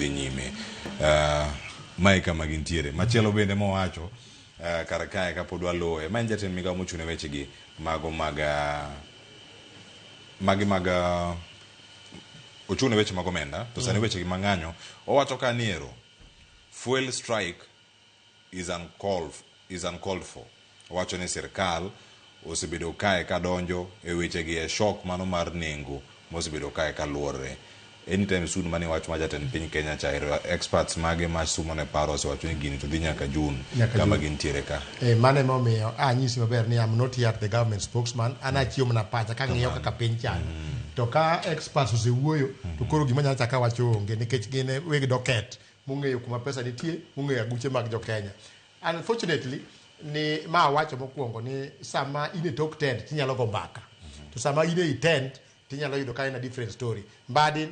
dhi nyime. Mae kama gintiere. Machielo bende mowacho kar kae kapod waloe. Ma en jatend migawo mochune wechegi ochune weche mag omenda to sani wechegi mang'anyo. Owacho ka niero fuel strike is uncalled for. Owacho ni sirkal osebedo kae kadonjo e wechegi e shock mano mar nengo mosebedo kae kaluore. Anytime soon mani wach ma jatend piny Kenya chairo experts mage ma sumo ne paro osewacho ni gini to dhi nyaka June kama gintiere ka. Mane momiyo anyisi maber ni I'm not yet the government spokesman, ana chiemo na pacha ka ng'iyo kaka piny chalo. To ka experts osewuoyo to koro gima nyalo chaka wacho onge nikech gin weg docket mong'eyo kuma pesa nitie, mong'eyo aguche mag jo Kenya. Unfortunately ni ma wacho mokwongo ni sama in e tok tent tinyalo go mbaka. To sama in e tent tinyalo yudo ka in a different story. Mbadi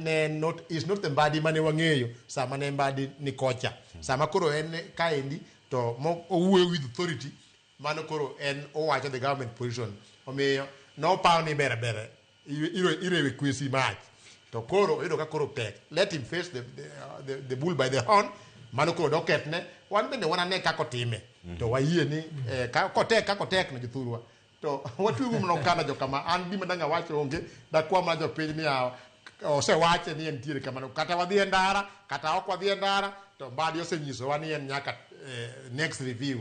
is not the Mbadi mane wang'eyo sama ne Mbadi ni kocha. Sama koro en kaendi to owuoyo with authority mano koro en owacho the government position. Omiyo no paw ni bere irewe kwesi mach. To koro yudo ka koro tek. Let him face the bull by the horn. Mano koro doket ne wan bende wanane kako time. To wayie ni kako tek na jithurwa. To watu mno kana jo kama an bima danga wacho onge da kwa ma jo piny ni ose wache ni entiere kama kata wadhi e ndara kata ok wadhi e ndara to Mbadi osenyiso wani en nyaka next review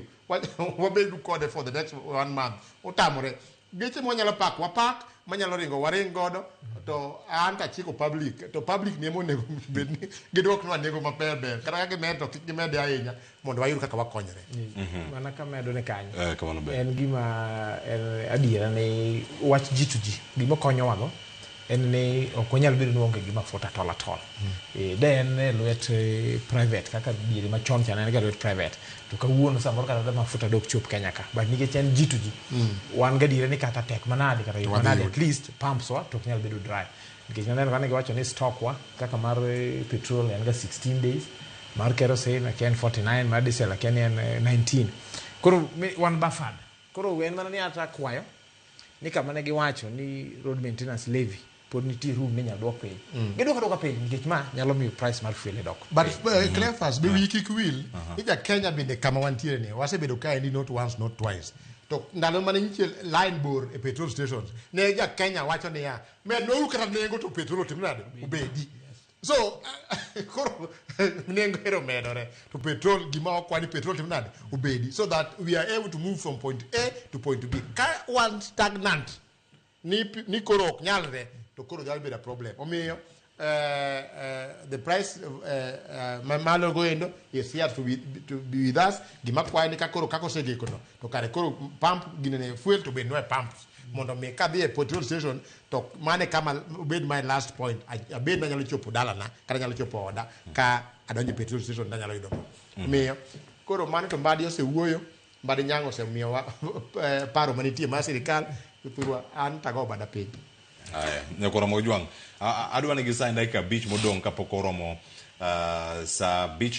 wabedu kode for the next 1 month utamore geche mo nyalo wapak manyalo waring godo to an ka chiko public to public ne mo nego bedni gidwok nwa nego maber kata ka gimedo kik gimede ahinya mondo wayud kaka wakonyre. Mana ka medo ne kanyo en gima adiera ne wach ji to ji gima konyo wago en ne ok onyal bedo ni onge gima futa tola tol den lwet private kaka biere machon chana ne ga lwet private to kawuono samoro kata mafuta dok chop Kenya ka but nikech en ji to ji wan ga dire ni kata tek manade kata manade at least pumps wa to nyal bedo dry nikech naneno kane giwacho ni stock wa kaka mar petrol en ga 16 days mar kerosene aken 49 mar diesel aken en 19 koro wan bafad koro wen mana ni ata kwayo ni kama ne giwacho ni road maintenance levy pod nitie room ne nyalo dwok piny giduoka piny nikech ma nyalo miyo price mar fuel dok but Cleophas be wiki kwil ija Kenya bende kama wantiere ni wasebedo kae ni not once not twice to ndalo mane nitie line bore e petrol stations ne ja Kenya wacho ni ya med no kata nengo to petrol timnade ubedi so koro nengo ero medore to petrol gima okwani petrol timnade ubedi so that we are able to move from point A to point B ka one stagnant ni koro ok nyalre to koro there will be a problem. Omiyo the price malo goendo is here to be with us. Gima kwa ni kakoro kako segeko no. To kare koro pump ginene fuel to be no pump. Mondo me ka be petrol station to mane kama obed my last point. Abed na nyalo chopo dala na kata nyalo chopo oda ka adonje petrol station na nyalo yudo. Omiyo koro mane to Mbadi osewuoyo Mbadi nyango osemiyo paro manitie ma sirkal thurwa an tago bada piny. Nyakoro Ramogi adwa ni gisainda ka beach modong kapok oromo sa beach